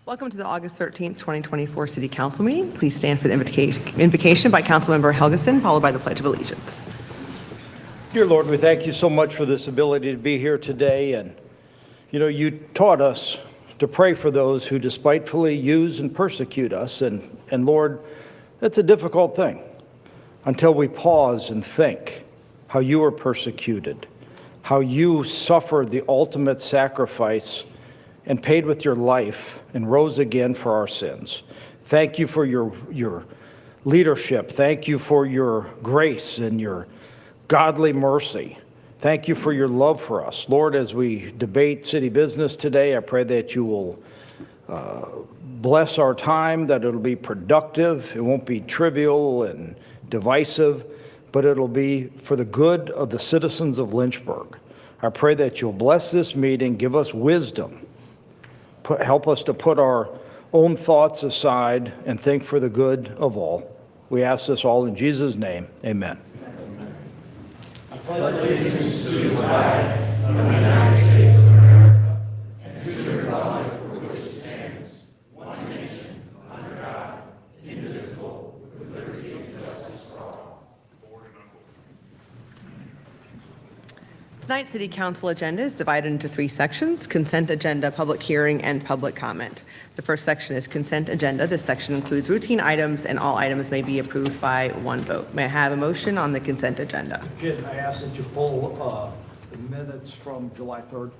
Welcome to the August 13th, 2024 City Council meeting. Please stand for the invocation by Councilmember Helgeson, followed by the Pledge of Allegiance. Dear Lord, we thank you so much for this ability to be here today. And, you taught us to pray for those who despitefully use and persecute us. And Lord, that's a difficult thing until we pause and think how you were persecuted, how you suffered the ultimate sacrifice and paid with your life and rose again for our sins. Thank you for your leadership. Thank you for your grace and your godly mercy. Thank you for your love for us. Lord, as we debate city business today, I pray that you will bless our time, that it'll be productive. It won't be trivial and divisive, but it'll be for the good of the citizens of Lynchburg. I pray that you'll bless this meeting, give us wisdom, help us to put our own thoughts aside and think for the good of all. We ask this all in Jesus' name. Amen. I pledge allegiance to the flag of the United States of America and to the republic for which it stands, one nation, under God, indivisible, with liberty and justice for all. Tonight's City Council agenda is divided into 3 sections: consent agenda, public hearing, and public comment. The first section is consent agenda. This section includes routine items, and all items may be approved by one vote. May I have a motion on the consent agenda? Jim, I ask that you pull the minutes from July 3rd.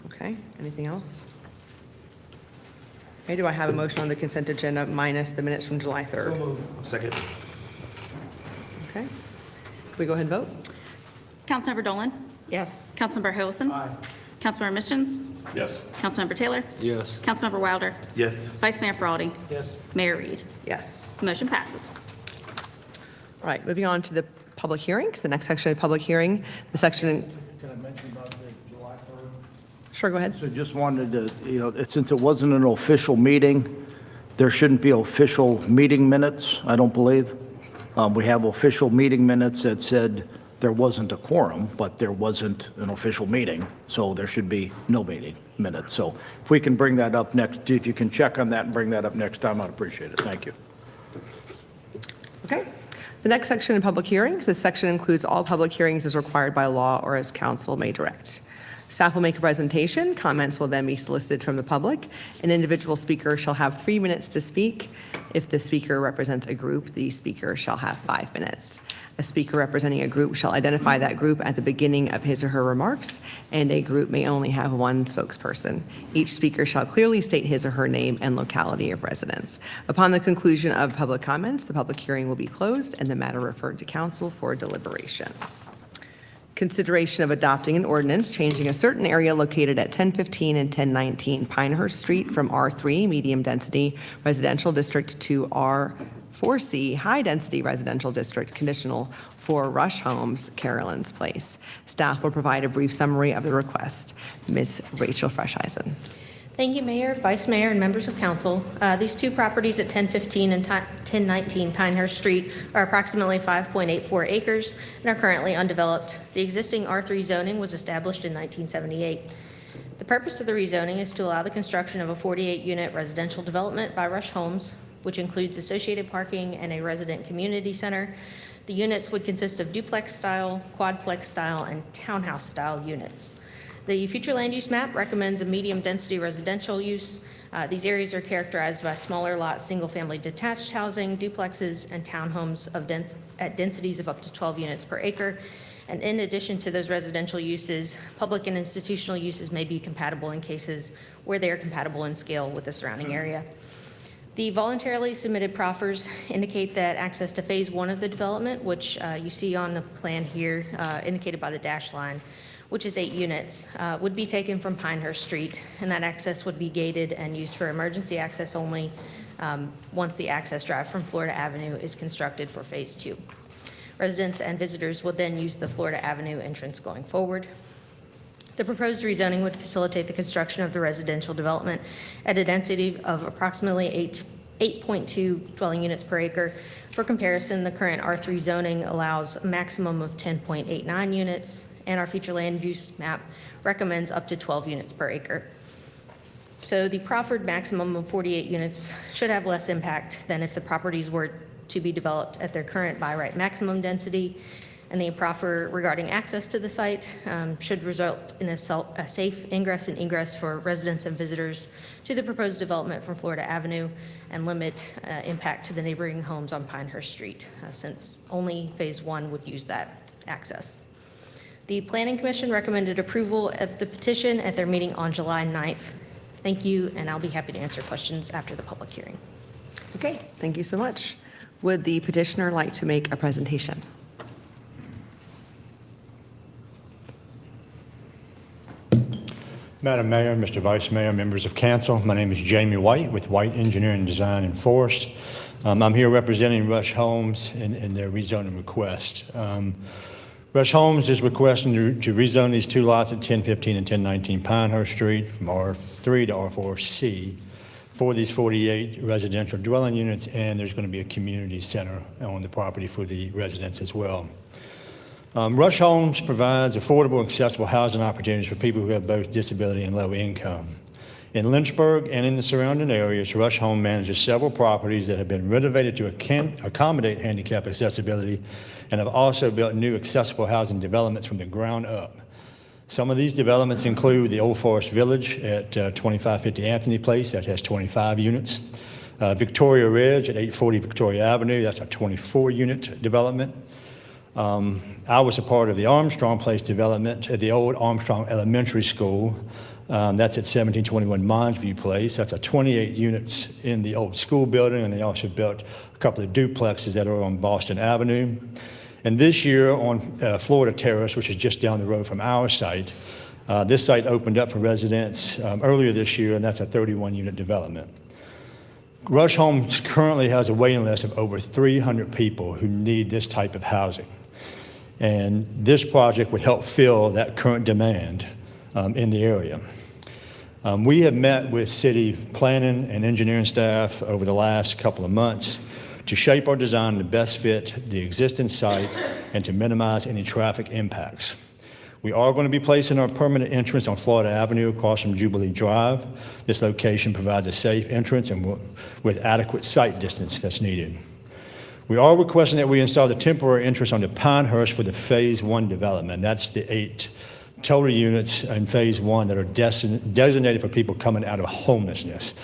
Okay, anything else? Okay, do I have a motion on the consent agenda minus the minutes from July 3rd? Second. Okay, can we go ahead and vote? Councilmember Dolan? Yes. Councilmember Harrelson? Aye. Councilmember Mischens? Yes. Councilmember Taylor? Yes. Councilmember Wilder? Yes. Vice Mayor Feraldi? Yes. Mayor Reed? Yes. The motion passes. All right, moving on to the public hearings. The next section of public hearing, the section. Can I mention about the July 3rd? Sure, go ahead. So just wanted to, since it wasn't an official meeting, there shouldn't be official meeting minutes, I don't believe. We have official meeting minutes that said there wasn't a quorum, but there wasn't an official meeting, so there should be no meeting minutes. So if we can bring that up next, if you can check on that and bring that up next time, I'd appreciate it. Thank you. Okay. The next section in public hearings. This section includes all public hearings as required by law or as council may direct. Staff will make a presentation. Comments will then be solicited from the public. An individual speaker shall have 3 minutes to speak. If the speaker represents a group, the speaker shall have 5 minutes. A speaker representing a group shall identify that group at the beginning of his or her remarks, and a group may only have one spokesperson. Each speaker shall clearly state his or her name and locality of residence. Upon the conclusion of public comments, the public hearing will be closed and the matter referred to council for deliberation. Consideration of adopting an ordinance changing a certain area located at 1015 and 1019 Pinehurst Street from R3 medium density residential district to R4C high density residential district conditional for Rush Homes, Carolyn's Place. Staff will provide a brief summary of the request. Ms. Rachel Fresheisen. Thank you, Mayor, Vice Mayor, and members of council. These 2 properties at 1015 and 1019 Pinehurst Street are approximately 5.84 acres and are currently undeveloped. The existing R3 zoning was established in 1978. The purpose of the rezoning is to allow the construction of a 48-unit residential development by Rush Homes, which includes associated parking and a resident community center. The units would consist of duplex-style, quadplex-style, and townhouse-style units. The future land use map recommends a medium-density residential use. These areas are characterized by smaller lot, single-family detached housing, duplexes, and townhomes at densities of up to 12 units per acre. And in addition to those residential uses, public and institutional uses may be compatible in cases where they are compatible in scale with the surrounding area. The voluntarily submitted proffers indicate that access to phase 1 of the development, which you see on the plan here, indicated by the dashed line, which is 8 units, would be taken from Pinehurst Street, and that access would be gated and used for emergency access only once the access drive from Florida Avenue is constructed for phase 2. Residents and visitors would then use the Florida Avenue entrance going forward. The proposed rezoning would facilitate the construction of the residential development at a density of approximately 8.2 dwelling units per acre. For comparison, the current R3 zoning allows a maximum of 10.89 units, and our future land use map recommends up to 12 units per acre. So the proffered maximum of 48 units should have less impact than if the properties were to be developed at their current by right maximum density. And the proffer regarding access to the site should result in a safe ingress and egress for residents and visitors to the proposed development from Florida Avenue and limit impact to the neighboring homes on Pinehurst Street, since only Phase 1 would use that access. The Planning Commission recommended approval of the petition at their meeting on July 9th. Thank you, and I'll be happy to answer questions after the public hearing. Okay, thank you so much. Would the petitioner like to make a presentation? Madam Mayor, Mr. Vice Mayor, members of council, my name is Jamie White with White Engineering Design and Forest. I'm here representing Rush Homes in their rezoning request. Rush Homes is requesting to rezone these two lots at 1015 and 1019 Pinehurst Street from R3 to R4C for these 48 residential dwelling units, and there's going to be a community center on the property for the residents as well. Rush Homes provides affordable, accessible housing opportunities for people who have both disability and low income. In Lynchburg and in the surrounding areas, Rush Home manages several properties that have been renovated to accommodate handicap accessibility and have also built new accessible housing developments from the ground up. Some of these developments include the Old Forest Village at 2550 Anthony Place, that has 25 units. Victoria Ridge at 840 Victoria Avenue, that's a 24-unit development. I was a part of the Armstrong Place development at the old Armstrong Elementary School. That's at 1721 Mondsview Place. That's a 28 units in the old school building, and they also built a couple of duplexes that are on Boston Avenue. And this year on Florida Terrace, which is just down the road from our site, this site opened up for residents earlier this year, and that's a 31-unit development. Rush Homes currently has a waiting list of over 300 people who need this type of housing. And this project would help fill that current demand in the area. We have met with city planning and engineering staff over the last couple of months to shape our design to best fit the existing site and to minimize any traffic impacts. We are going to be placing our permanent entrance on Florida Avenue across from Jubilee Drive. This location provides a safe entrance and with adequate sight distance that's needed. We are requesting that we install the temporary entrance onto Pinehurst for the Phase 1 development. That's the 8 total units in Phase 1 that are designated for people coming out of homelessness.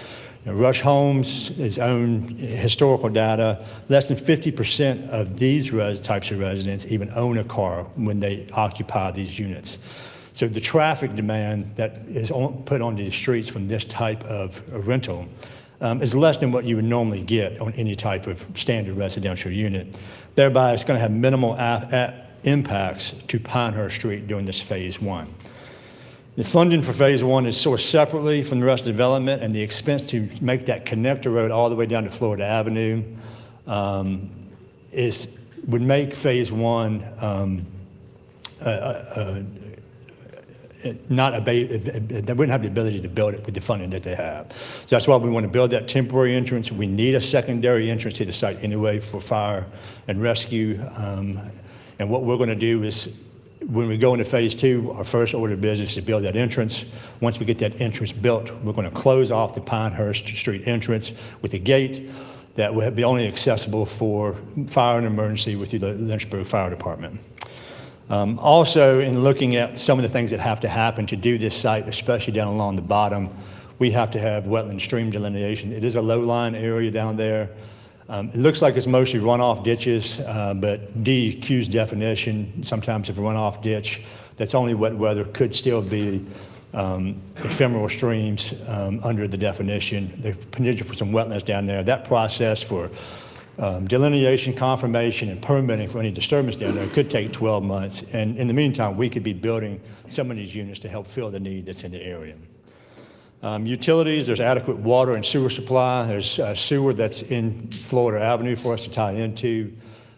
Now, Rush Homes' its own historical data, less than 50% of these types of residents even own a car when they occupy these units. So the traffic demand that is put onto the streets from this type of rental is less than what you would normally get on any type of standard residential unit. Thereby, it's going to have minimal impacts to Pinehurst Street during this Phase 1. The funding for Phase 1 is sourced separately from the rest of the development, and the expense to make that connector road all the way down to Florida Avenue would make Phase 1 they wouldn't have the ability to build it with the funding that they have. So that's why we want to build that temporary entrance. We need a secondary entrance to the site anyway for fire and rescue. And what we're going to do is, when we go into Phase 2, our first order of business is to build that entrance. Once we get that entrance built, we're going to close off the Pinehurst Street entrance with a gate that will be only accessible for fire and emergency with the Lynchburg Fire Department. Also, in looking at some of the things that have to happen to do this site, especially down along the bottom, we have to have wetland stream delineation. It is a low-lying area down there. It looks like it's mostly runoff ditches, but DEQ's definition, sometimes if a runoff ditch that's only wet weather could still be ephemeral streams under the definition. There's potential for some wetlands down there. That process for delineation, confirmation, and permitting for any disturbance down there could take 12 months. And in the meantime, we could be building some of these units to help fill the need that's in the area. Utilities, there's adequate water and sewer supply. There's sewer that's in Florida Avenue for us to tie into.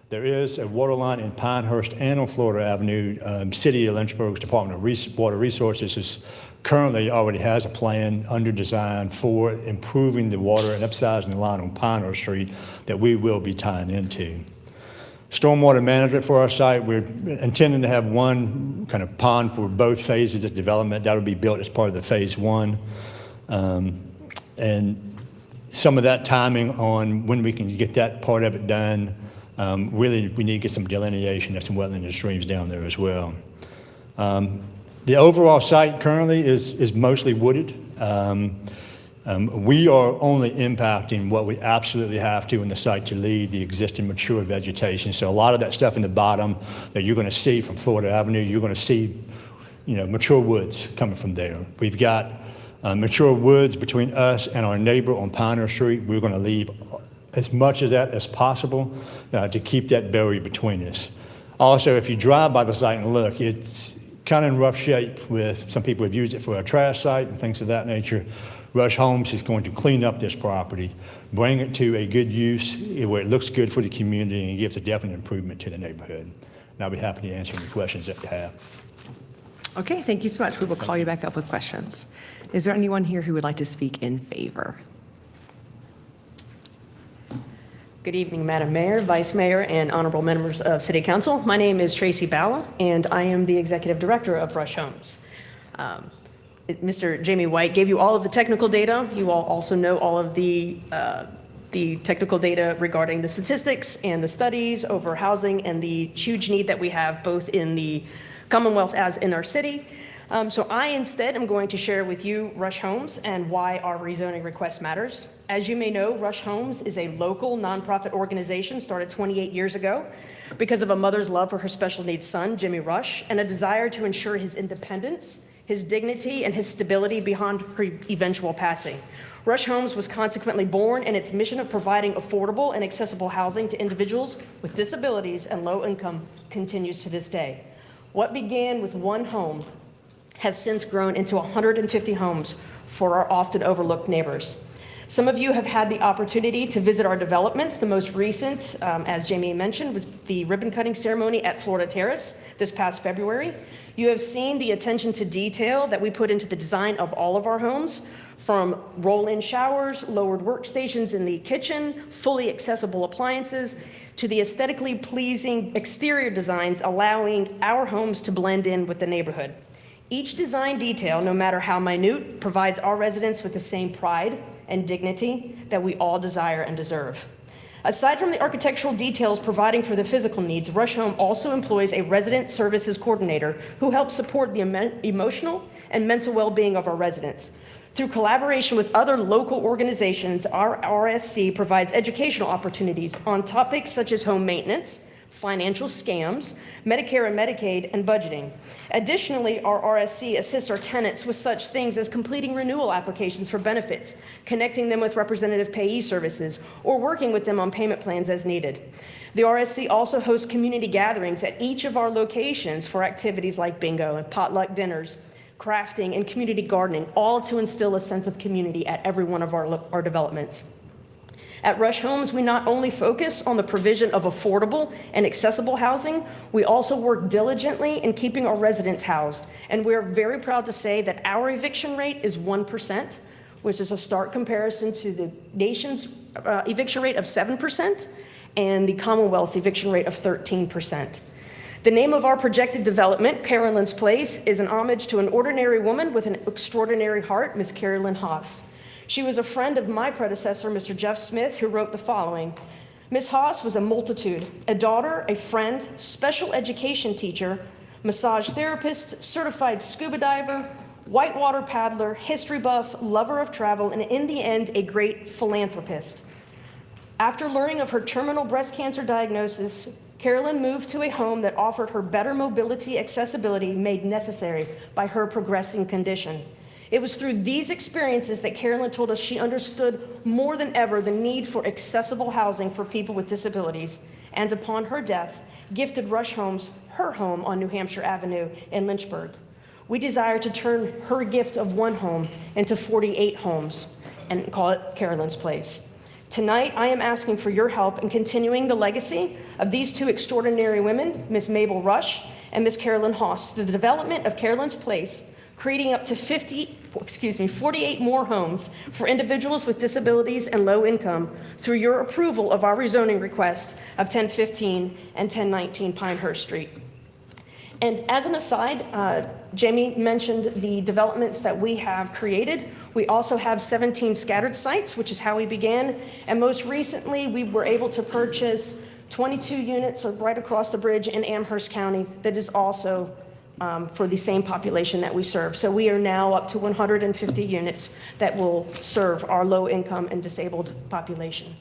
There is a water line in Pinehurst and on Florida Avenue. City of Lynchburg's Department of Water Resources currently already has a plan under design for improving the water and upsizing the line on Pinehurst Street that we will be tying into. Stormwater management for our site, we're intending to have one kind of pond for both phases of development. That will be built as part of the Phase 1. And some of that timing on when we can get that part of it done, really we need to get some delineation of some wetland and streams down there as well. The overall site currently is mostly wooded. We are only impacting what we absolutely have to in the site to leave the existing mature vegetation. So a lot of that stuff in the bottom that you're going to see from Florida Avenue, you're going to see, mature woods coming from there. We've got mature woods between us and our neighbor on Pioneer Street. We're going to leave as much of that as possible to keep that barrier between us. Also, if you drive by the site and look, it's kind of in rough shape with some people have used it for a trash site and things of that nature. Rush Homes is going to clean up this property, bring it to a good use where it looks good for the community and gives a definite improvement to the neighborhood. And I'll be happy to answer any questions that you have. Okay, thank you so much. We will call you back up with questions. Is there anyone here who would like to speak in favor? Good evening, Madam Mayor, Vice Mayor, and honorable members of City Council. My name is Tracy Balla, and I am the Executive Director of Rush Homes. Mr. Jamie White gave you all of the technical data. You all also know all of the technical data regarding the statistics and the studies over housing and the huge need that we have both in the Commonwealth as in our city. So I instead am going to share with you Rush Homes and why our rezoning request matters. As you may know, Rush Homes is a local nonprofit organization started 28 years ago because of a mother's love for her special needs son, Jimmy Rush, and a desire to ensure his independence, his dignity, and his stability beyond her eventual passing. Rush Homes was consequently born, and its mission of providing affordable and accessible housing to individuals with disabilities and low income continues to this day. What began with one home has since grown into 150 homes for our often overlooked neighbors. Some of you have had the opportunity to visit our developments. The most recent, as Jamie mentioned, was the ribbon cutting ceremony at Florida Terrace this past February. You have seen the attention to detail that we put into the design of all of our homes, from roll-in showers, lowered workstations in the kitchen, fully accessible appliances, to the aesthetically pleasing exterior designs allowing our homes to blend in with the neighborhood. Each design detail, no matter how minute, provides our residents with the same pride and dignity that we all desire and deserve. Aside from the architectural details providing for the physical needs, Rush Home also employs a resident services coordinator who helps support the emotional and mental well-being of our residents. Through collaboration with other local organizations, our RSC provides educational opportunities on topics such as home maintenance, financial scams, Medicare and Medicaid, and budgeting. Additionally, our RSC assists our tenants with such things as completing renewal applications for benefits, connecting them with representative payee services, or working with them on payment plans as needed. The RSC also hosts community gatherings at each of our locations for activities like bingo and potluck dinners, crafting, and community gardening, all to instill a sense of community at every one of our developments. At Rush Homes, we not only focus on the provision of affordable and accessible housing, we also work diligently in keeping our residents housed. And we're very proud to say that our eviction rate is 1%, which is a stark comparison to the nation's eviction rate of 7% and the Commonwealth's eviction rate of 13%. The name of our projected development, Carolyn's Place, is an homage to an ordinary woman with an extraordinary heart, Miss Carolyn Haas. She was a friend of my predecessor, Mr. Jeff Smith, who wrote the following. Miss Haas was a multitude, a daughter, a friend, special education teacher, massage therapist, certified scuba diver, whitewater paddler, history buff, lover of travel, and in the end, a great philanthropist. After learning of her terminal breast cancer diagnosis, Carolyn moved to a home that offered her better mobility accessibility made necessary by her progressing condition. It was through these experiences that Carolyn told us she understood more than ever the need for accessible housing for people with disabilities, and upon her death, gifted Rush Homes her home on New Hampshire Avenue in Lynchburg. We desire to turn her gift of one home into 48 homes and call it Carolyn's Place. Tonight, I am asking for your help in continuing the legacy of these two extraordinary women, Miss Mabel Rush and Miss Carolyn Haas, through the development of Carolyn's Place, creating up to 48 more homes for individuals with disabilities and low income through your approval of our rezoning request of 1015 and 1019 Pinehurst Street. And as an aside, Jamie mentioned the developments that we have created. We also have 17 scattered sites, which is how we began. And most recently, we were able to purchase 22 units right across the bridge in Amherst County that is also for the same population that we serve. So we are now up to 150 units that will serve our low-income and disabled population.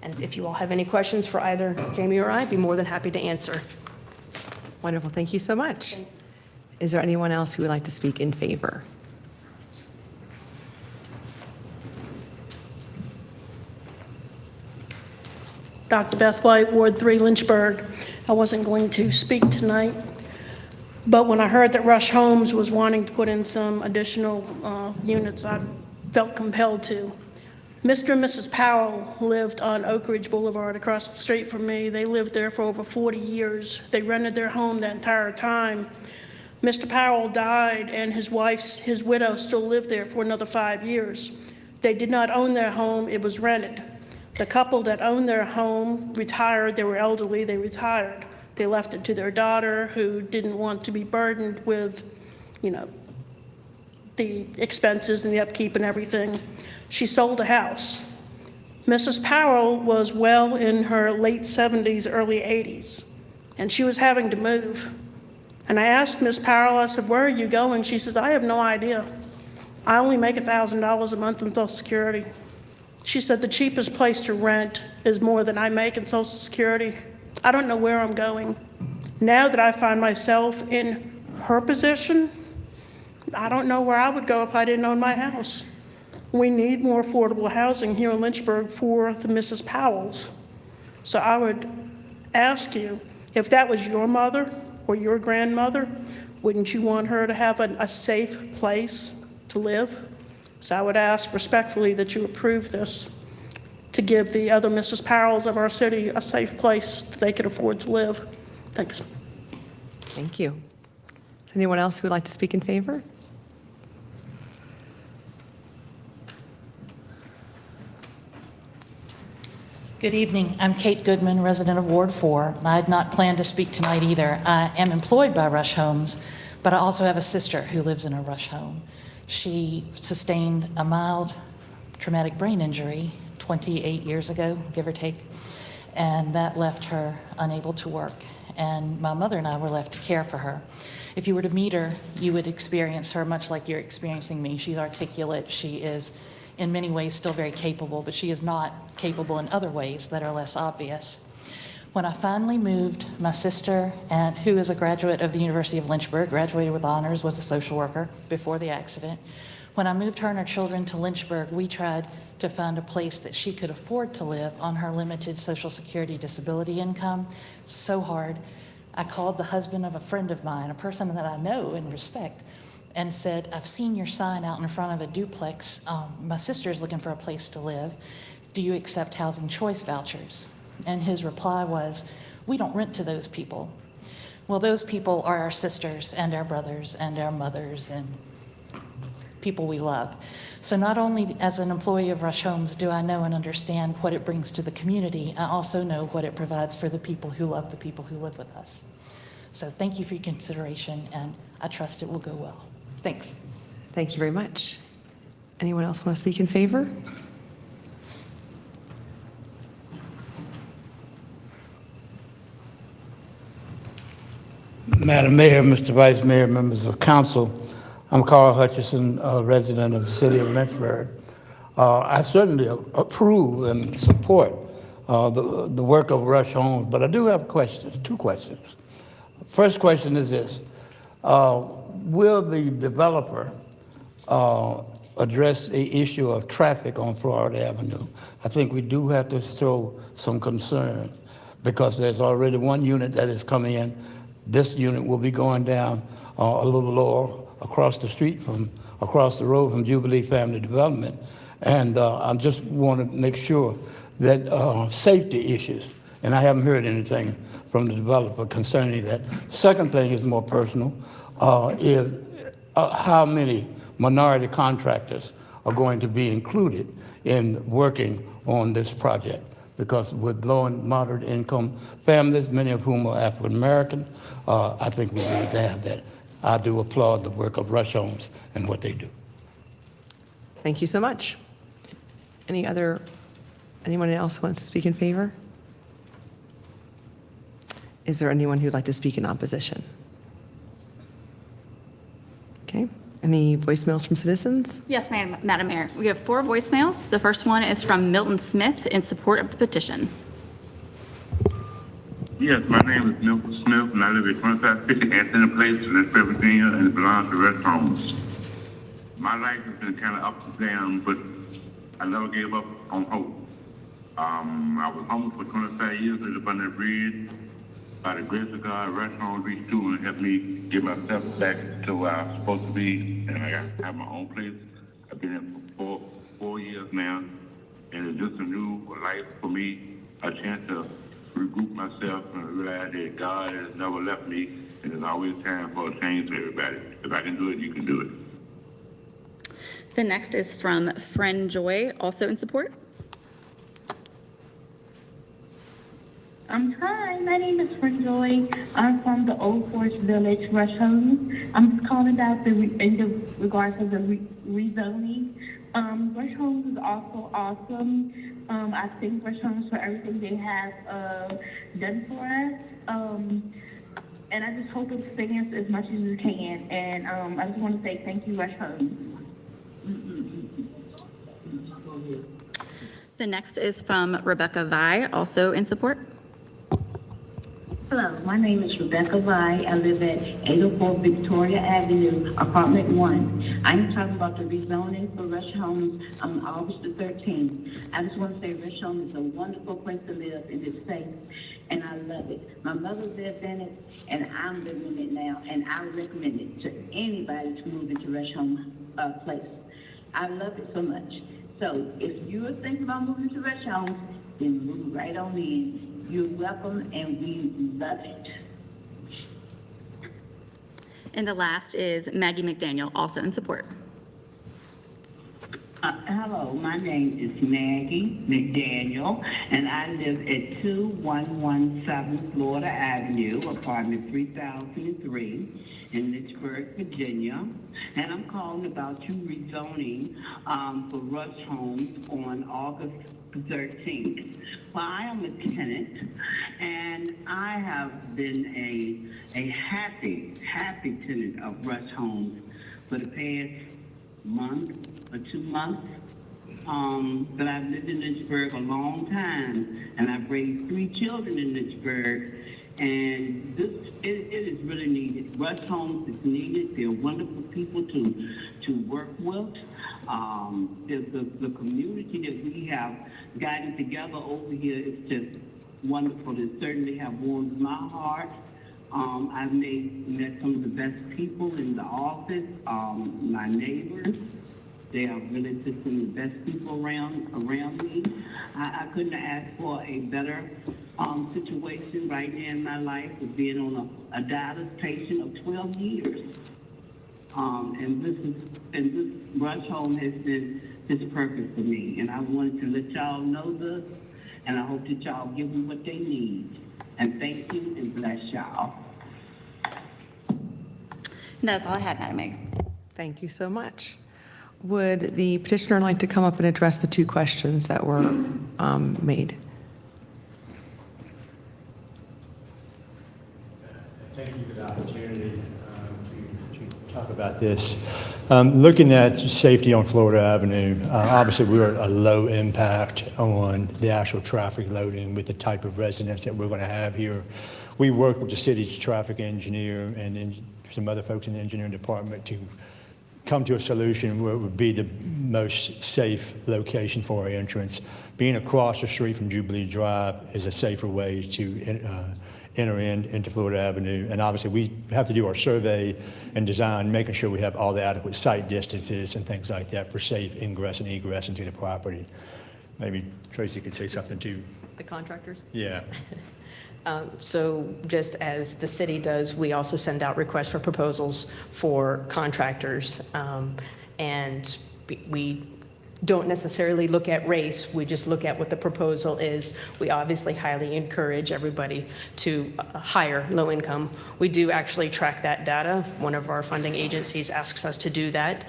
And if you all have any questions for either Jamie or I'd be more than happy to answer. Wonderful, thank you so much. Is there anyone else who would like to speak in favor? Dr. Beth White, Ward 3, Lynchburg. I wasn't going to speak tonight, but when I heard that Rush Homes was wanting to put in some additional units, I felt compelled to. Mr. and Mrs. Powell lived on Oak Ridge Boulevard across the street from me. They lived there for over 40 years. They rented their home the entire time. Mr. Powell died, and his widow still lived there for another 5 years. They did not own their home, it was rented. The couple that owned their home retired. They were elderly, they retired. They left it to their daughter, who didn't want to be burdened with, the expenses and the upkeep and everything. She sold a house. Mrs. Powell was well in her late 70s, early 80s, and she was having to move. And I asked Miss Powell, I said, "Where are you going?" She says, "I have no idea. I only make $1,000 a month in Social Security." She said, "The cheapest place to rent is more than I make in Social Security. I don't know where I'm going." Now that I find myself in her position, I don't know where I would go if I didn't own my house. We need more affordable housing here in Lynchburg for the Mrs. Powells. So I would ask you, if that was your mother or your grandmother, wouldn't you want her to have a safe place to live? So I would ask respectfully that you approve this to give the other Mrs. Powells of our city a safe place that they could afford to live. Thanks. Thank you. Is anyone else who would like to speak in favor? Good evening. I'm Kate Goodman, resident of Ward 4. I had not planned to speak tonight either. I am employed by Rush Homes, but I also have a sister who lives in a Rush home. She sustained a mild traumatic brain injury 28 years ago, give or take, and that left her unable to work. And my mother and I were left to care for her. If you were to meet her, you would experience her much like you're experiencing me. She's articulate. She is in many ways still very capable, but she is not capable in other ways that are less obvious. When I finally moved, my sister, who is a graduate of the University of Lynchburg, graduated with honors, was a social worker before the accident. When I moved her and her children to Lynchburg, we tried to find a place that she could afford to live on her limited Social Security disability income. So hard. I called the husband of a friend of mine, a person that I know and respect, and said, "I've seen your sign out in front of a duplex. My sister's looking for a place to live. Do you accept housing choice vouchers?" And his reply was, "We don't rent to those people." Well, those people are our sisters and our brothers and our mothers and people we love. So not only as an employee of Rush Homes do I know and understand what it brings to the community, I also know what it provides for the people who love the people who live with us. So thank you for your consideration, and I trust it will go well. Thanks. Thank you very much. Anyone else want to speak in favor? Madam Mayor, Mr. Vice Mayor, members of council, I'm Carl Hutchison, a resident of the city of Lynchburg. I certainly approve and support the work of Rush Homes, but I do have questions, two questions. First question is this: will the developer address the issue of traffic on Florida Avenue? I think we do have to show some concern because there's already one unit that is coming in. This unit will be going down a little lower across the street across the road from Jubilee Family Development. And I just want to make sure that safety issues, and I haven't heard anything from the developer concerning that. Second thing is more personal, is how many minority contractors are going to be included in working on this project. because with low and moderate income families, many of whom are African American, I think we need to have that. I do applaud the work of Rush Homes and what they do. Thank you so much. Anyone else wants to speak in favor? Is there anyone who'd like to speak in opposition? Okay. Any voicemails from citizens? Yes, Madam Mayor. We have 4 voicemails. The first one is from Milton Smith in support of the petition. Yes, my name is Milton Smith, and I live at 2550 Anthony Place in Lynchburg, Virginia, and it belongs to Rest Homes. My life has been kind of up and down, but I never gave up on hope. I was homeless for 25 years, lived under a bridge. By the grace of God, Rest Homes reached through and helped me get myself back to where I'm supposed to be, and I have my own place. I've been here for 4 years now, and it's just a new life for me, a chance to regroup myself and realize that God has never left me, and there's always time for a change for everybody. If I can do it, you can do it. The next is from Friend Joy, also in support. Hi, my name is Friend Joy. I'm from the Old Forest Village, Rush Homes. I'm just calling about in regards to the rezoning. Rush Homes is also awesome. I thank Rush Homes for everything they have done for us. And I just hope it expands as much as it can. And I just want to say thank you, Rush Homes. The next is from Rebecca Vi, also in support. Hello, my name is Rebecca Vi. I live at 804 Victoria Avenue, apartment 1. I'm talking about the rezoning for Rush Homes on August the 13th. I just want to say Rush Homes is a wonderful place to live, and it's safe, and I love it. My mother lived in it, and I'm living in it now, and I recommend it to anybody to move into Rush Home place. I love it so much. So if you're thinking about moving to Rush Homes, then move right on in. You're welcome, and we love it. And the last is Maggie McDaniel, also in support. Hello, my name is Maggie McDaniel, and I live at 2117 Florida Avenue, apartment 3003 in Lynchburg, Virginia. And I'm calling about you rezoning for Rush Homes on August 13th. Well, I am a tenant, and I have been a happy tenant of Rush Homes for the past month or 2 months. But I've lived in Lynchburg a long time, and I've raised 3 children in Lynchburg, and it is really needed. Rush Homes is needed. They're wonderful people to work with. The community that we have gotten together over here is just wonderful. It certainly have warmed my heart. I've met some of the best people in the office, my neighbors. They are really just some of the best people around me. I couldn't have asked for a better situation right now in my life of being on a dialysis patient of 12 years. And this Rush Home has been just perfect for me. And I wanted to let y'all know this, and I hope that y'all give them what they need. And thank you, and bless y'all. That's all I had, Madam Mayor. Thank you so much. Would the petitioner like to come up and address the 2 questions that were made? Thank you for the opportunity to talk about this. Looking at safety on Florida Avenue, obviously we're a low impact on the actual traffic loading with the type of residents that we're going to have here. We work with the city's traffic engineer and then some other folks in the engineering department to come to a solution where it would be the most safe location for our entrance. Being across the street from Jubilee Drive is a safer way to enter into Florida Avenue. And obviously we have to do our survey and design, making sure we have all the adequate site distances and things like that for safe ingress and egress into the property. Maybe Tracy could say something too. The contractors? Yeah. So just as the city does, we also send out requests for proposals for contractors. And we don't necessarily look at race, we just look at what the proposal is. We obviously highly encourage everybody to hire low income. We do actually track that data. One of our funding agencies asks us to do that.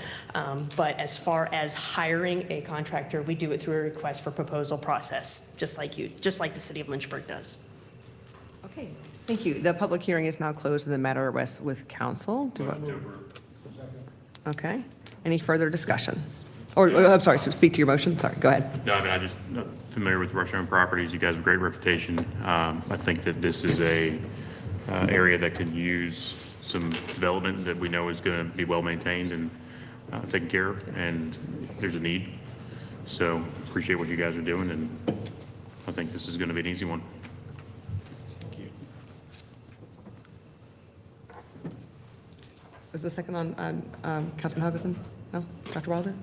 But as far as hiring a contractor, we do it through a request for proposal process, just like the city of Lynchburg does. Okay, thank you. The public hearing is now closed and the matter rests with council. Okay, any further discussion? Or, I'm sorry, so speak to your motion. Sorry, go ahead. No, I mean, I just familiar with Rush-owned properties. You guys have a great reputation. I think that this is a area that could use some development that we know is going to be well maintained and taken care of, and there's a need. So appreciate what you guys are doing, and I think this is going to be an easy one. Thank you. Was the second on Councilman Hugginson? No? Dr. Wilder?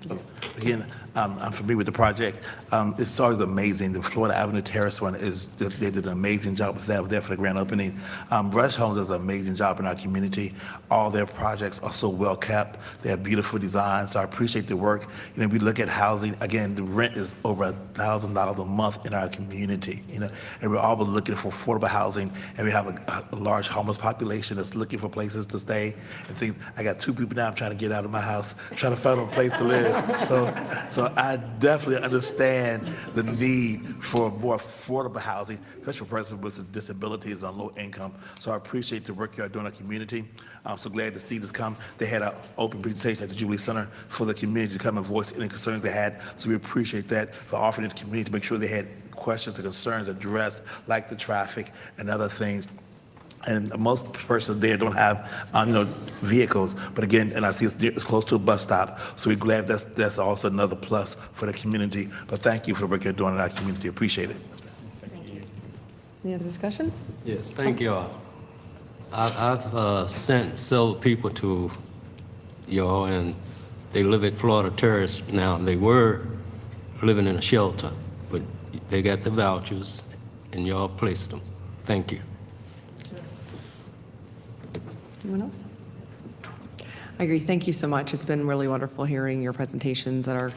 Again, I'm familiar with the project. It's always amazing. The Florida Avenue Terrace one they did an amazing job with that. I was there for the grand opening. Rush Homes does an amazing job in our community. All their projects are so well kept. They have beautiful designs, so I appreciate the work. You know, we look at housing, again, the rent is over $1,000 a month in our community, you know, and we're always looking for affordable housing, and we have a large homeless population that's looking for places to stay and things. I got 2 people now I'm trying to get out of my house, trying to find a place to live. So I definitely understand the need for more affordable housing, especially for persons with disabilities and low income. So I appreciate the work you're doing in our community. I'm so glad to see this come. They had an open presentation at the Jubilee Center for the community to come and voice any concerns they had. So we appreciate that for offering it to the community to make sure they had questions and concerns addressed, like the traffic and other things. And most persons there don't have, vehicles. But again, and I see it's close to a bus stop. So we're glad that's also another plus for the community. But thank you for the work you're doing in our community. Appreciate it. Any other discussion? Yes, thank you all. I've sent several people to y'all, and they live at Florida Terrace now. They were living in a shelter, but they got the vouchers, and y'all placed them. Thank you. Anyone else? I agree. Thank you so much. It's been really wonderful hearing your presentations at our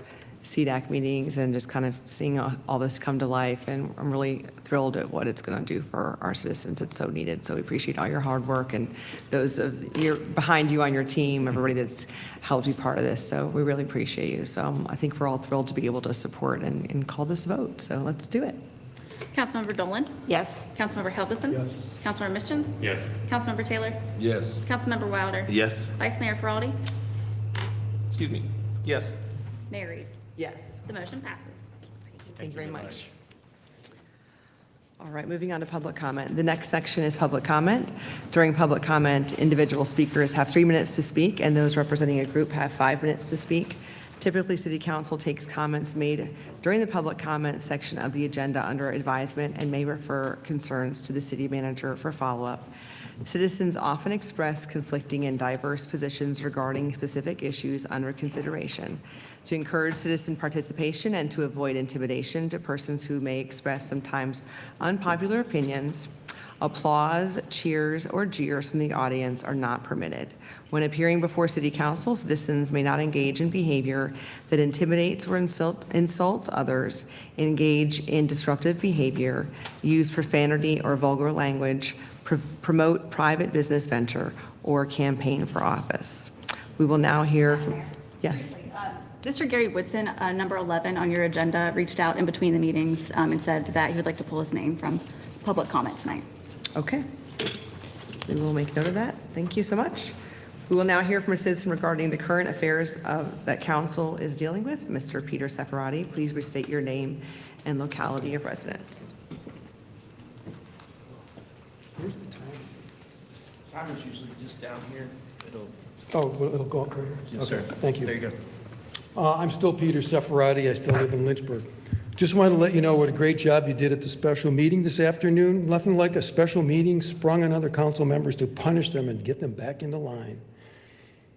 CDAC meetings and just kind of seeing all this come to life. And I'm really thrilled at what it's going to do for our citizens. It's so needed. So we appreciate all your hard work and those of you behind you on your team, everybody that's helped be part of this. So we really appreciate you. So I think we're all thrilled to be able to support and call this vote. So let's do it. Councilmember Dolan? Yes. Councilmember Helgeson? Yes. Councilmember Mischens? Yes. Councilmember Taylor? Yes. Councilmember Wilder? Yes. Vice Mayor Feraldi? Excuse me. Yes. Mayor Reed? Yes. The motion passes. Thank you very much. All right, moving on to public comment. The next section is public comment. During public comment, individual speakers have 3 minutes to speak, and those representing a group have 5 minutes to speak. Typically, City Council takes comments made during the public comment section of the agenda under advisement and may refer concerns to the city manager for follow-up. Citizens often express conflicting and diverse positions regarding specific issues under consideration. To encourage citizen participation and to avoid intimidation to persons who may express sometimes unpopular opinions, applause, cheers, or jeers from the audience are not permitted. When appearing before City Council, citizens may not engage in behavior that intimidates or insults others, engage in disruptive behavior, use profanity or vulgar language, promote private business venture, or campaign for office. We will now hear from, yes. Mr. Gary Woodson, number 11 on your agenda, reached out in between the meetings and said that he would like to pull his name from public comment tonight. Okay. We will make note of that. Thank you so much. We will now hear from a citizen regarding the current affairs that council is dealing with. Mr. Peter Seferati, please restate your name and locality of residence. Here's the time. Timer's usually just down here. It'll go up right here? Yes, sir. Thank you. There you go. I'm still Peter Seferati. I still live in Lynchburg. Just wanted to let you know what a great job you did at the special meeting this afternoon. Nothing like a special meeting sprung on other council members to punish them and get them back into line.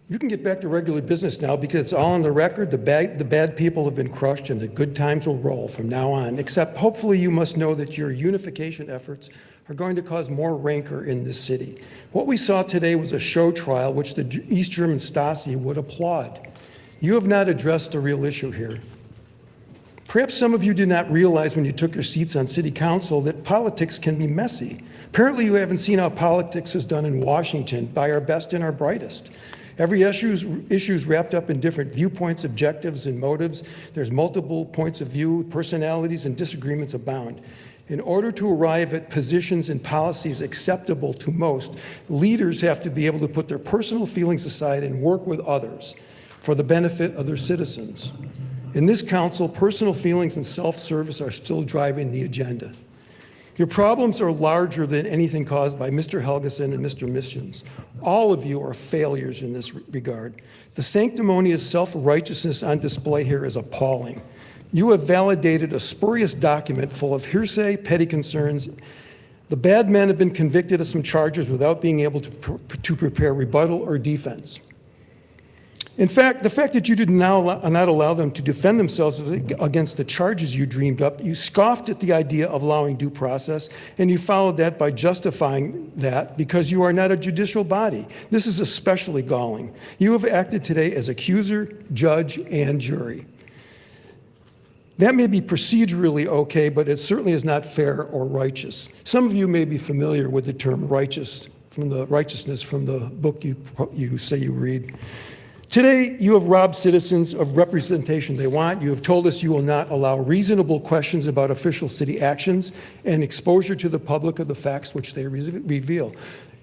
You can get back to regular business now because it's all on the record. The bad people have been crushed and the good times will roll from now on, except hopefully you must know that your unification efforts are going to cause more rancor in this city. What we saw today was a show trial which the East German Stasi would applaud. You have not addressed the real issue here. Perhaps some of you did not realize when you took your seats on city council that politics can be messy. Apparently you haven't seen how politics is done in Washington by our best and our brightest. Every issue is wrapped up in different viewpoints, objectives, and motives. There's multiple points of view, personalities, and disagreements abound. In order to arrive at positions and policies acceptable to most, leaders have to be able to put their personal feelings aside and work with others for the benefit of their citizens. In this council, personal feelings and self-service are still driving the agenda. Your problems are larger than anything caused by Mr. Helgeson and Mr. Missions. All of you are failures in this regard. The sanctimonious self-righteousness on display here is appalling. You have validated a spurious document full of hearsay, petty concerns. The bad men have been convicted of some charges without being able to prepare rebuttal or defense. In fact, the fact that you did not allow them to defend themselves against the charges you dreamed up, you scoffed at the idea of allowing due process, and you followed that by justifying that because you are not a judicial body. This is especially galling. You have acted today as accuser, judge, and jury. That may be procedurally okay, but it certainly is not fair or righteous. Some of you may be familiar with the term righteousness from the book you say you read. Today, you have robbed citizens of representation they want. You have told us you will not allow reasonable questions about official city actions and exposure to the public of the facts which they reveal.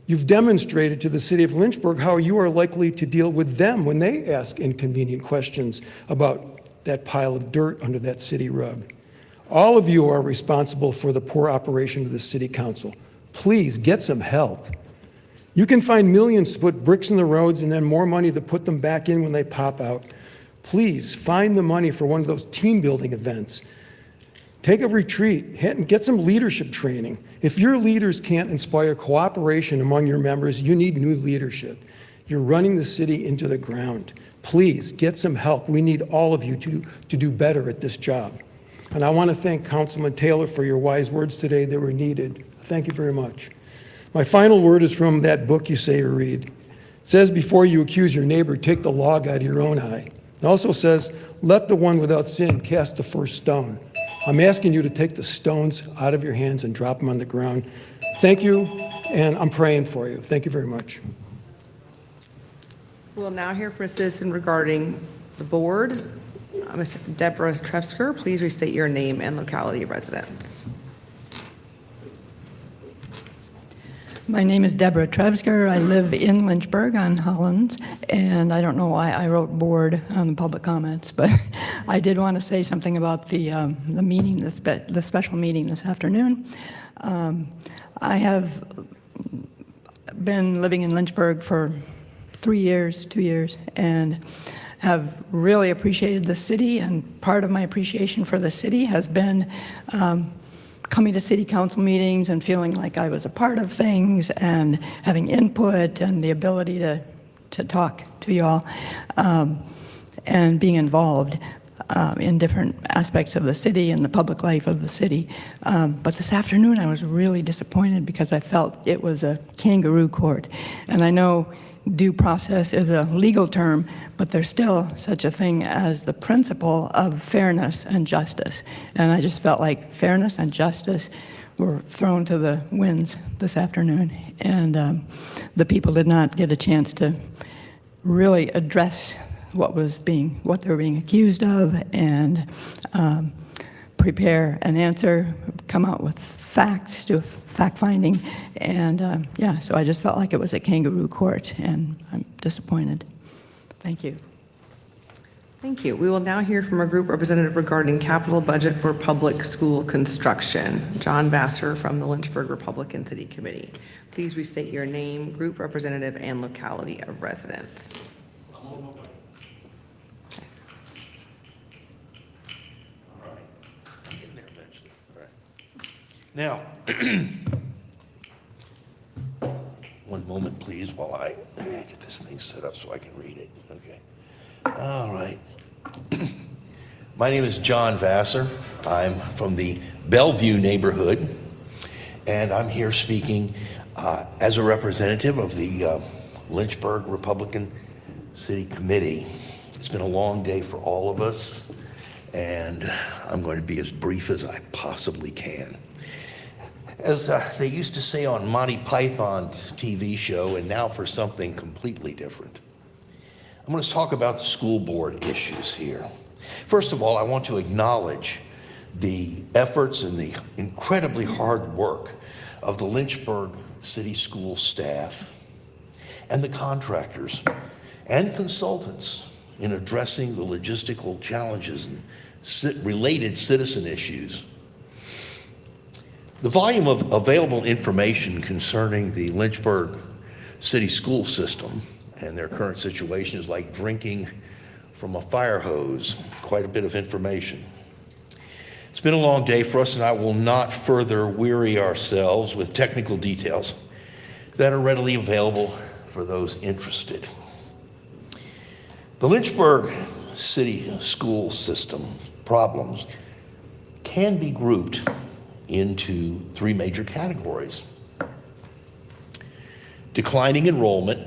You've demonstrated to the city of Lynchburg how you are likely to deal with them when they ask inconvenient questions about that pile of dirt under that city rug. All of you are responsible for the poor operation of the city council. Please get some help. You can find millions to put bricks in the roads and then more money to put them back in when they pop out. Please find the money for one of those team building events. Take a retreat and get some leadership training. If your leaders can't inspire cooperation among your members, you need new leadership. You're running the city into the ground. Please get some help. We need all of you to do better at this job. And I want to thank Councilman Taylor for your wise words today. They were needed. Thank you very much. My final word is from that book you say you read. It says, before you accuse your neighbor, take the log out of your own eye. It also says, let the one without sin cast the first stone. I'm asking you to take the stones out of your hands and drop them on the ground. Thank you, and I'm praying for you. Thank you very much. We'll now hear from a citizen regarding the board. Ms. Deborah Trefsker, please restate your name and locality of residence. My name is Deborah Trevsker. I live in Lynchburg on Hollands, and I don't know why I wrote board on the public comments, but I did want to say something about the meeting, the special meeting this afternoon. I have been living in Lynchburg for 2 years, and have really appreciated the city, and part of my appreciation for the city has been coming to city council meetings and feeling like I was a part of things and having input and the ability to talk to you all and being involved in different aspects of the city and the public life of the city. But this afternoon I was really disappointed because I felt it was a kangaroo court. And I know due process is a legal term, but there's still such a thing as the principle of fairness and justice. And I just felt like fairness and justice were thrown to the winds this afternoon. And the people did not get a chance to really address what they were being accused of and prepare an answer, come out with facts, do fact-finding, and yeah, so I just felt like it was a kangaroo court, and I'm disappointed. Thank you. Thank you. We will now hear from a group representative regarding capital budget for public school construction. John Vassar from the Lynchburg Republican City Committee. Please restate your name, group representative, and locality of residence. Now, one moment, please, while I get this thing set up so I can read it. Okay. All right. My name is John Vassar. I'm from the Bellevue neighborhood, and I'm here speaking as a representative of the Lynchburg Republican City Committee. It's been a long day for all of us, and I'm going to be as brief as I possibly can. As they used to say on Monty Python's TV show, and now for something completely different, I'm going to talk about the school board issues here. First of all, I want to acknowledge the efforts and the incredibly hard work of the Lynchburg City School staff and the contractors and consultants in addressing the logistical challenges and related citizen issues. The volume of available information concerning the Lynchburg City School System and their current situation is like drinking from a fire hose, quite a bit of information. It's been a long day for us, and I will not further weary ourselves with technical details that are readily available for those interested. The Lynchburg City School System problems can be grouped into three major categories: declining enrollment,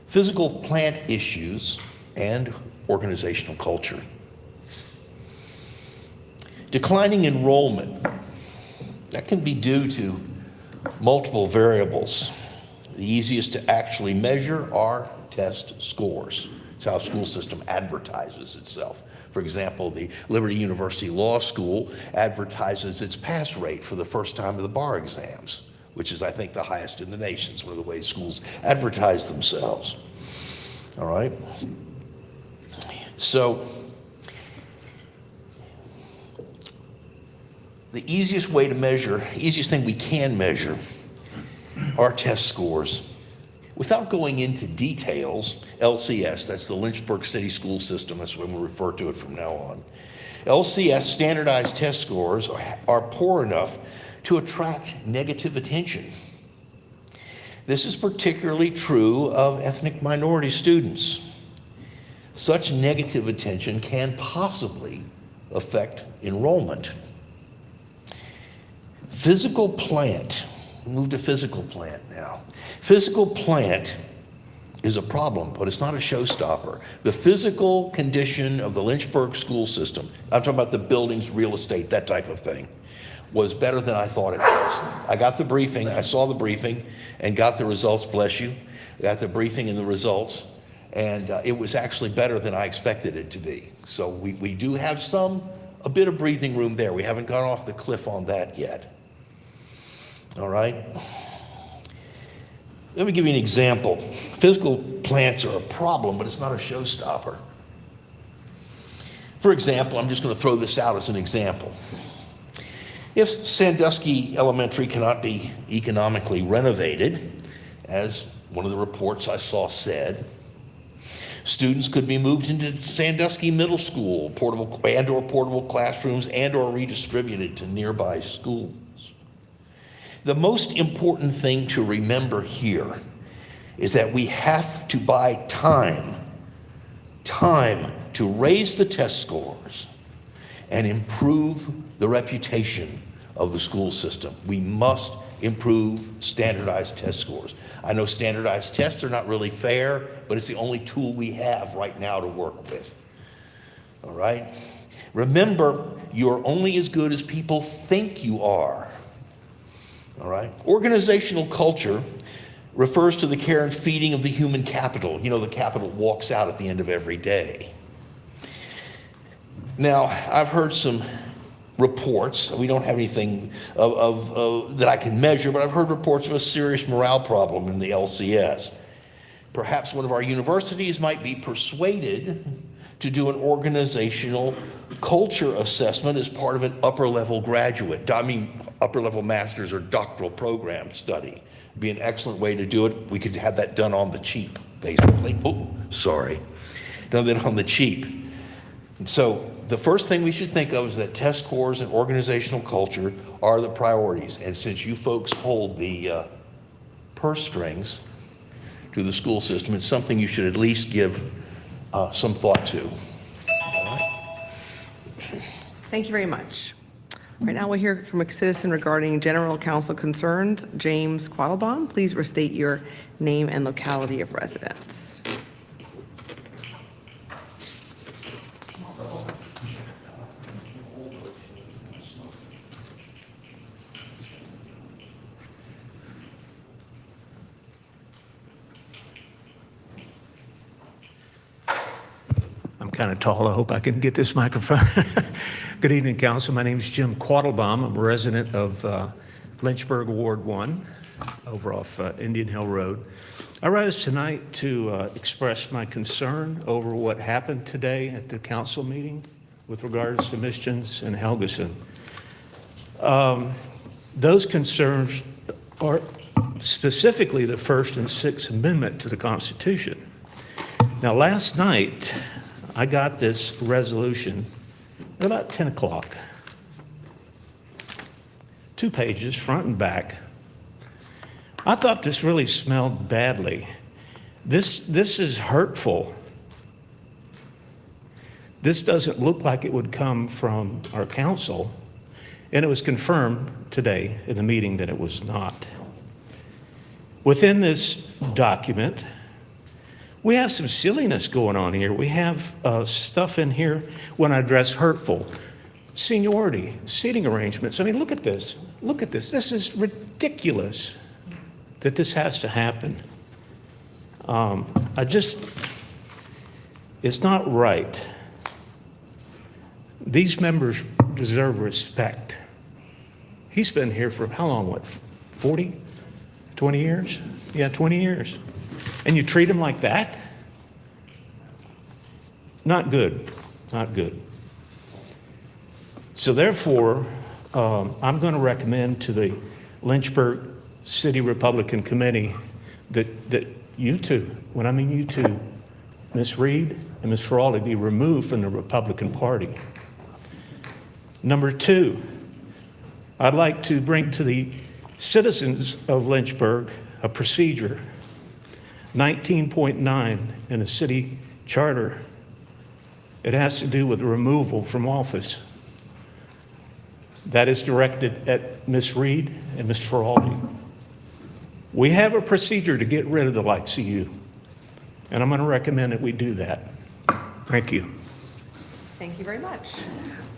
physical plant issues, and organizational culture. Declining enrollment, that can be due to multiple variables. The easiest to actually measure are test scores. It's how a school system advertises itself. For example, the Liberty University Law School advertises its pass rate for the first time of the bar exams, which is, I think, the highest in the nation. It's one of the ways schools advertise themselves. All right? So, the easiest way to measure, easiest thing we can measure, are test scores. Without going into details, LCS, that's the Lynchburg City School System, that's when we refer to it from now on. LCS standardized test scores are poor enough to attract negative attention. This is particularly true of ethnic minority students. Such negative attention can possibly affect enrollment. Physical plant, move to physical plant now. Physical plant is a problem, but it's not a showstopper. The physical condition of the Lynchburg school system, I'm talking about the buildings, real estate, that type of thing, was better than I thought it was. I got the briefing, I saw the briefing and got the results, bless you. I got the briefing and the results, and it was actually better than I expected it to be. So we do have a bit of breathing room there. We haven't gone off the cliff on that yet. All right? Let me give you an example. Physical plants are a problem, but it's not a showstopper. For example, I'm just going to throw this out as an example. If Sandusky Elementary cannot be economically renovated, as one of the reports I saw said, students could be moved into Sandusky Middle School, portable classrooms, and/or redistributed to nearby schools. The most important thing to remember here is that we have to buy time to raise the test scores and improve the reputation of the school system. We must improve standardized test scores. I know standardized tests are not really fair, but it's the only tool we have right now to work with. All right? Remember, you're only as good as people think you are. All right? Organizational culture refers to the care and feeding of the human capital. You know, the capital walks out at the end of every day. Now, I've heard some reports. We don't have anything that I can measure, but I've heard reports of a serious morale problem in the LCS. Perhaps one of our universities might be persuaded to do an organizational culture assessment as part of an upper-level upper-level master's or doctoral program study. It'd be an excellent way to do it. We could have that done on the cheap, basically. Done that on the cheap. So the first thing we should think of is that test scores and organizational culture are the priorities. And since you folks hold the purse strings to the school system, it's something you should at least give some thought to. All right. Thank you very much. Right now we'll hear from a citizen regarding general council concerns. James Quattlebaum, please restate your name and locality of residence. kind of tall. I hope I can get this microphone. Good evening, Council. My name is Jim Quattlebaum. I'm a resident of Lynchburg, Ward 1, over off Indian Hill Road. I rise tonight to express my concern over what happened today at the council meeting with regards to Mischens and Helgeson. Those concerns are specifically the First and Sixth Amendment to the Constitution. Now, last night, I got this resolution at about 10 o'clock. 2 pages, front and back. I thought this really smelled badly. This is hurtful. This doesn't look like it would come from our council, and it was confirmed today in the meeting that it was not. Within this document, we have some silliness going on here. We have stuff in here when I address hurtful. Seniority, seating arrangements. I mean, look at this. Look at this. This is ridiculous that this has to happen. It's not right. These members deserve respect. He's been here for how long, what, 40, 20 years? Yeah, 20 years. And you treat him like that? Not good, not good. So therefore, I'm going to recommend to the Lynchburg City Republican Committee that you two, when I mean you two, Ms. Reed and Ms. Ferraldi, be removed from the Republican Party. Number 2, I'd like to bring to the citizens of Lynchburg a procedure, 19.9 in the city charter. It has to do with removal from office. That is directed at Ms. Reed and Ms. Ferraldi. We have a procedure to get rid of the likes of you, and I'm going to recommend that we do that. Thank you. Thank you very much.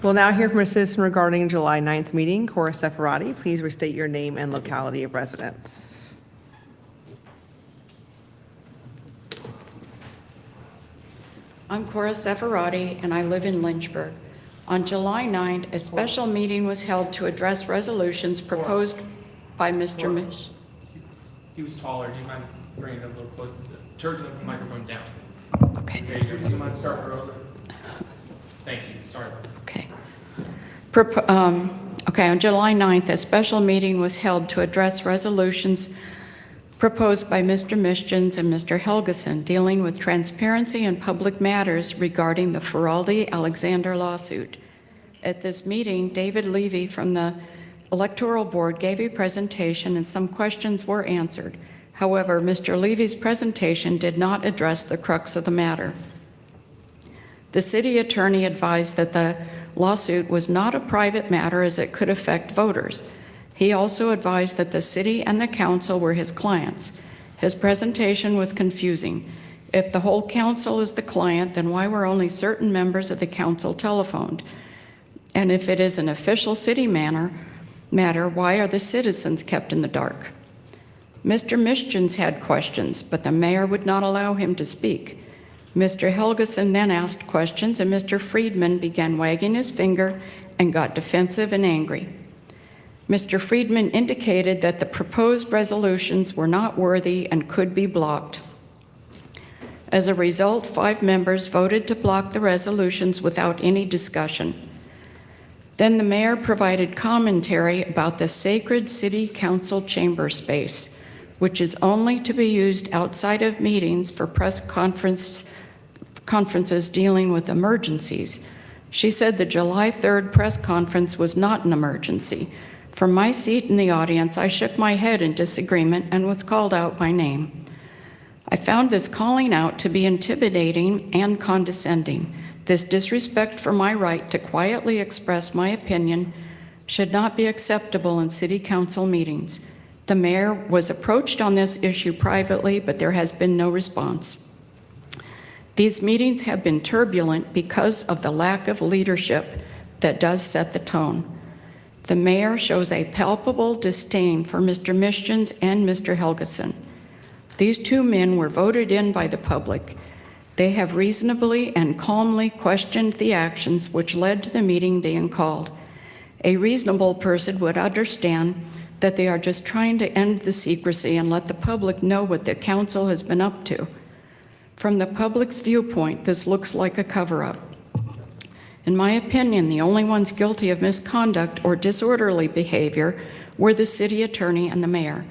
We'll now hear from a citizen regarding July 9th meeting. Cora Seferati, please restate your name and locality of residence. I'm Cora Seferati, and I live in Lynchburg. On July 9th, a special meeting was held to address resolutions proposed by Mr. Mish. He was taller. Do you mind bringing it a little closer? Turn the microphone down. Okay. There you go. Do you mind starting her over? Thank you. Sorry about that. Okay. On July 9th, a special meeting was held to address resolutions proposed by Mr. Mischens and Mr. Helgeson dealing with transparency and public matters regarding the Ferraldi-Alexander lawsuit. At this meeting, David Levy from the Electoral Board gave a presentation and some questions were answered. However, Mr. Levy's presentation did not address the crux of the matter. The city attorney advised that the lawsuit was not a private matter as it could affect voters. He also advised that the city and the council were his clients. His presentation was confusing. If the whole council is the client, then why were only certain members of the council telephoned? And if it is an official city matter, why are the citizens kept in the dark? Mr. Mischens had questions, but the mayor would not allow him to speak. Mr. Helgeson then asked questions, and Mr. Friedman began wagging his finger and got defensive and angry. Mr. Friedman indicated that the proposed resolutions were not worthy and could be blocked. As a result, 5 members voted to block the resolutions without any discussion. Then the mayor provided commentary about the sacred city council chamber space, which is only to be used outside of meetings for press conferences dealing with emergencies. She said the July 3rd press conference was not an emergency. From my seat in the audience, I shook my head in disagreement and was called out by name. I found this calling out to be intimidating and condescending. This disrespect for my right to quietly express my opinion should not be acceptable in city council meetings. The mayor was approached on this issue privately, but there has been no response. These meetings have been turbulent because of the lack of leadership that does set the tone. The mayor shows a palpable disdain for Mr. Mischens and Mr. Helgeson. These 2 men were voted in by the public. They have reasonably and calmly questioned the actions which led to the meeting being called. A reasonable person would understand that they are just trying to end the secrecy and let the public know what the council has been up to. From the public's viewpoint, this looks like a cover-up. In my opinion, the only ones guilty of misconduct or disorderly behavior were the city attorney and the mayor.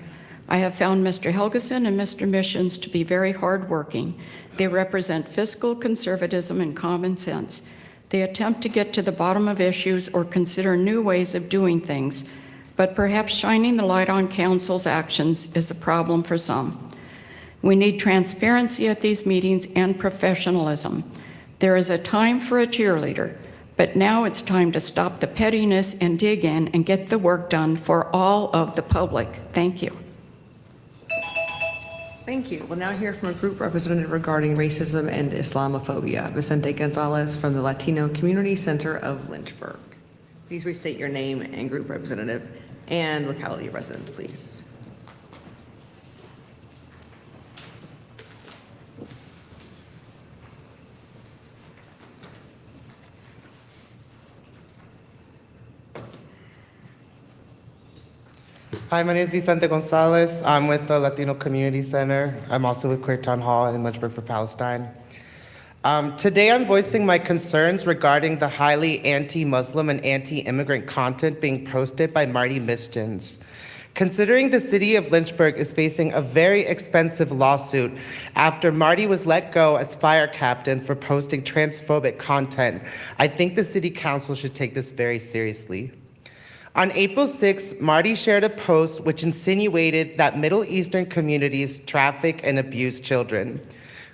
I have found Mr. Helgeson and Mr. Missions to be very hardworking. They represent fiscal conservatism and common sense. They attempt to get to the bottom of issues or consider new ways of doing things, but perhaps shining the light on council's actions is a problem for some. We need transparency at these meetings and professionalism. There is a time for a cheerleader, but now it's time to stop the pettiness and dig in and get the work done for all of the public. Thank you. Thank you. We'll now hear from a group representative regarding racism and Islamophobia. Vicente Gonzalez from the Latino Community Center of Lynchburg. Please restate your name and group representative and locality of residence, please. Hi, my name is Vicente Gonzalez. I'm with the Latino Community Center. I'm also with Queer Town Hall in Lynchburg for Palestine. Today I'm voicing my concerns regarding the highly anti-Muslim and anti-immigrant content being posted by Marty Misjins. Considering the city of Lynchburg is facing a very expensive lawsuit after Marty was let go as fire captain for posting transphobic content, I think the city council should take this very seriously. On April 6, Marty shared a post which insinuated that Middle Eastern communities traffic and abuse children.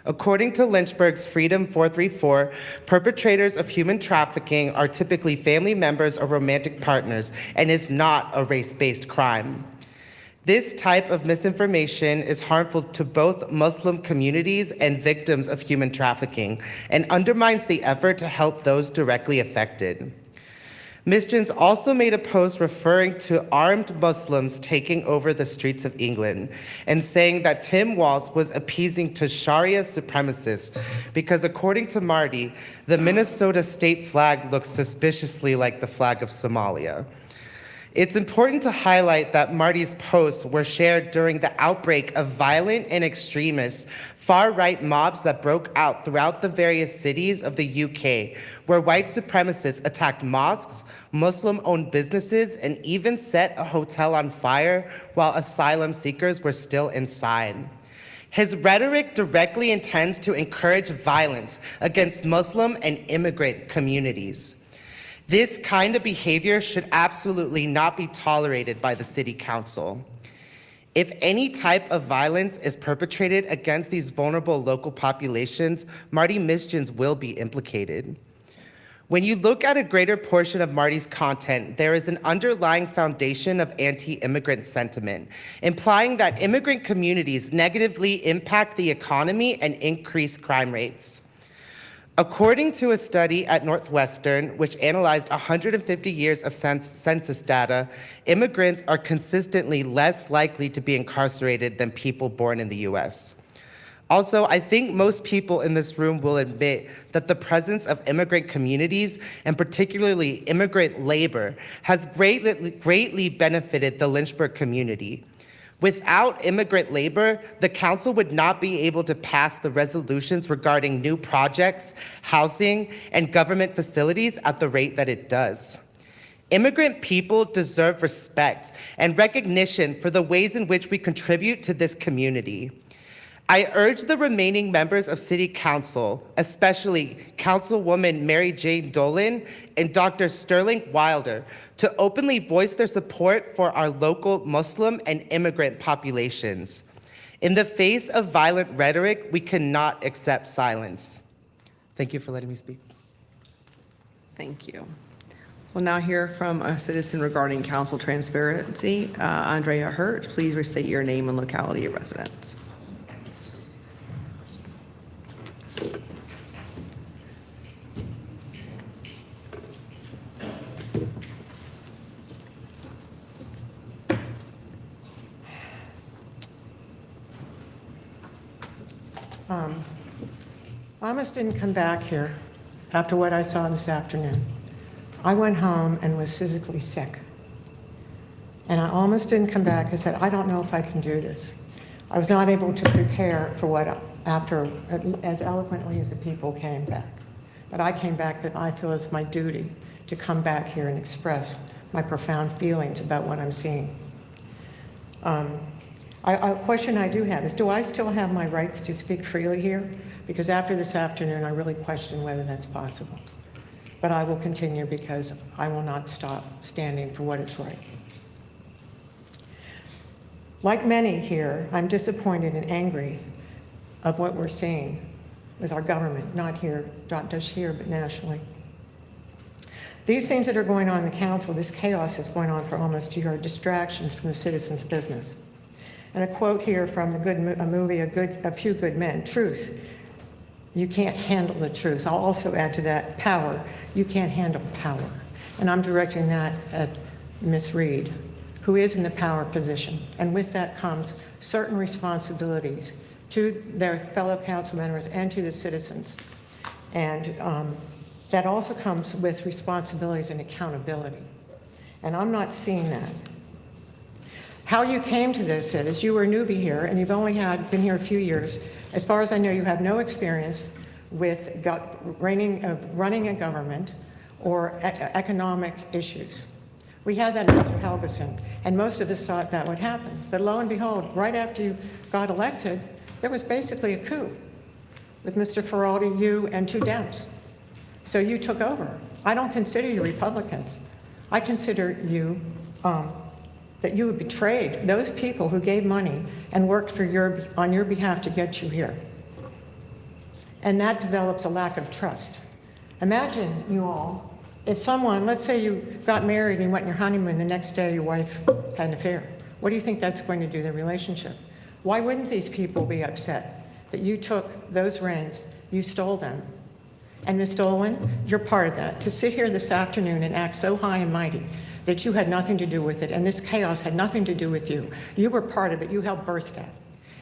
According to Lynchburg's Freedom 434, perpetrators of human trafficking are typically family members or romantic partners and is not a race-based crime. This type of misinformation is harmful to both Muslim communities and victims of human trafficking and undermines the effort to help those directly affected. Misjins also made a post referring to armed Muslims taking over the streets of England and saying that Tim Walz was appeasing to Sharia supremacists because, according to Marty, the Minnesota state flag looks suspiciously like the flag of Somalia. It's important to highlight that Marty's posts were shared during the outbreak of violent and extremist far-right mobs that broke out throughout the various cities of the UK, where white supremacists attacked mosques, Muslim-owned businesses, and even set a hotel on fire while asylum seekers were still inside. His rhetoric directly intends to encourage violence against Muslim and immigrant communities. This kind of behavior should absolutely not be tolerated by the City Council. If any type of violence is perpetrated against these vulnerable local populations, Marty Misjins will be implicated. When you look at a greater portion of Marty's content, there is an underlying foundation of anti-immigrant sentiment, implying that immigrant communities negatively impact the economy and increase crime rates. According to a study at Northwestern, which analyzed 150 years of census data, immigrants are consistently less likely to be incarcerated than people born in the US. Also, I think most people in this room will admit that the presence of immigrant communities, and particularly immigrant labor, has greatly benefited the Lynchburg community. Without immigrant labor, the council would not be able to pass the resolutions regarding new projects, housing, and government facilities at the rate that it does. Immigrant people deserve respect and recognition for the ways in which we contribute to this community. I urge the remaining members of City Council, especially Councilwoman Mary Jane Dolan and Dr. Sterling Wilder, to openly voice their support for our local Muslim and immigrant populations. In the face of violent rhetoric, we cannot accept silence. Thank you for letting me speak. Thank you. We'll now hear from a citizen regarding council transparency. Andrea Hurt, please restate your name and locality of residence. I almost didn't come back here after what I saw this afternoon. I went home and was physically sick. And I almost didn't come back. I said, I don't know if I can do this. I was not able to prepare for what after, as eloquently as the people came back. But I came back, but I feel it's my duty to come back here and express my profound feelings about what I'm seeing. A question I do have is, do I still have my rights to speak freely here? Because after this afternoon, I really question whether that's possible. But I will continue because I will not stop standing for what is right. Like many here, I'm disappointed and angry of what we're seeing with our government, not just here, but nationally. These things that are going on in the council, this chaos is going on for almost a year, are distractions from the citizens' business. And a quote here from a movie, A Few Good Men, truth. You can't handle the truth. I'll also add to that, power. You can't handle power. And I'm directing that at Ms. Reed, who is in the power position. And with that comes certain responsibilities to their fellow council members and to the citizens. And that also comes with responsibilities and accountability. And I'm not seeing that. How you came to this is you were a newbie here and you've only been here a few years. As far as I know, you have no experience with running a government or economic issues. We had that in Mr. Helgeson, and most of us thought that would happen. But lo and behold, right after you got elected, there was basically a coup with Mr. Ferraldi, you, and 2 Dems. So you took over. I don't consider you Republicans. I consider you that you betrayed those people who gave money and worked on your behalf to get you here. And that develops a lack of trust. Imagine you all, if someone, let's say you got married and you went on your honeymoon, the next day your wife had an affair. What do you think that's going to do to the relationship? Why wouldn't these people be upset that you took those reins, you stole them? And Ms. Dolan, you're part of that. To sit here this afternoon and act so high and mighty that you had nothing to do with it, and this chaos had nothing to do with you. You were part of it. You helped birth that.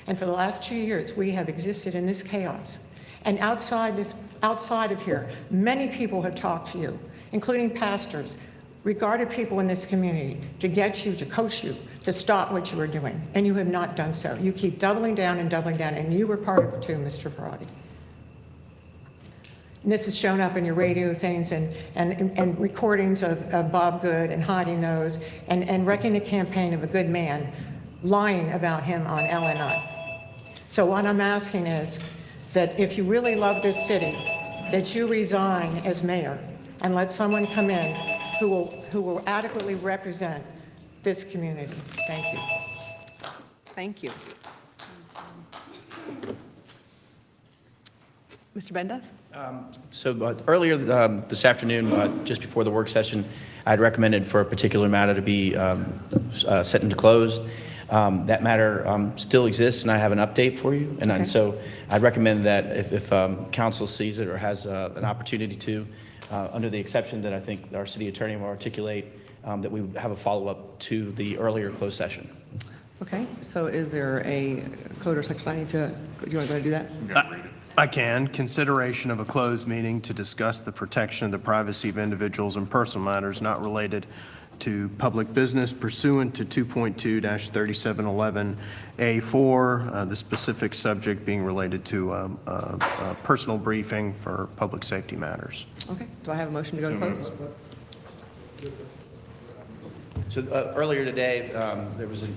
And for the last 2 years, we have existed in this chaos. And outside of here, many people have talked to you, including pastors, regarded people in this community, to get you, to coach you, to stop what you were doing. And you have not done so. You keep doubling down, and you were part of it too, Mr. Ferraldi. And this has shown up in your radio things and recordings of Bob Good and hiding those and wrecking the campaign of a good man, lying about him on LNI. So what I'm asking is that if you really love this city, that you resign as mayor and let someone come in who will adequately represent this community. Thank you. Thank you. Mr. Benda? Earlier this afternoon, just before the work session, I had recommended for a particular matter to be set into closed. That matter still exists, and I have an update for you. And so I'd recommend that if council sees it or has an opportunity to, under the exception that I think our city attorney will articulate, that we have a follow-up to the earlier closed session. Okay, so is there a code or section I need to, do you want to go ahead and do that? I can. Consideration of a closed meeting to discuss the protection of the privacy of individuals and personal matters not related to public business pursuant to 2.2-3711A4, the specific subject being related to a personal briefing for public safety matters. Okay, do I have a motion to go to close? So earlier today, there was a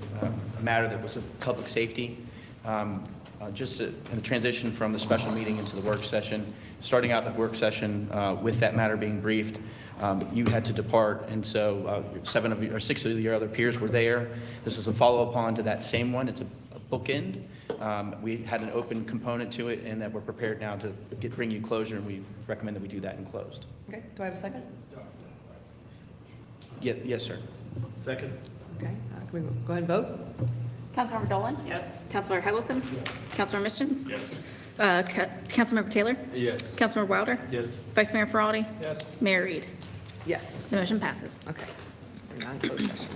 matter that was of public safety. Just in the transition from the special meeting into the work session, starting out the work session with that matter being briefed, you had to depart, and so 6 of your other peers were there. This is a follow-up on to that same one. It's a bookend. We had an open component to it, and that we're prepared now to bring you closure, and we recommend that we do that in closed. Okay, do I have a second? Yes, sir. Second. Okay, can we go ahead and vote? Councilmember Dolan? Yes. Councilmember Helgeson? Yes. Councilmember Mischins? Yes. Councilmember Taylor? Yes. Councilmember Wilder? Yes. Vice Mayor Ferraldi? Yes. Mayor Reed? Yes. The motion passes. Okay. We're now in closed session.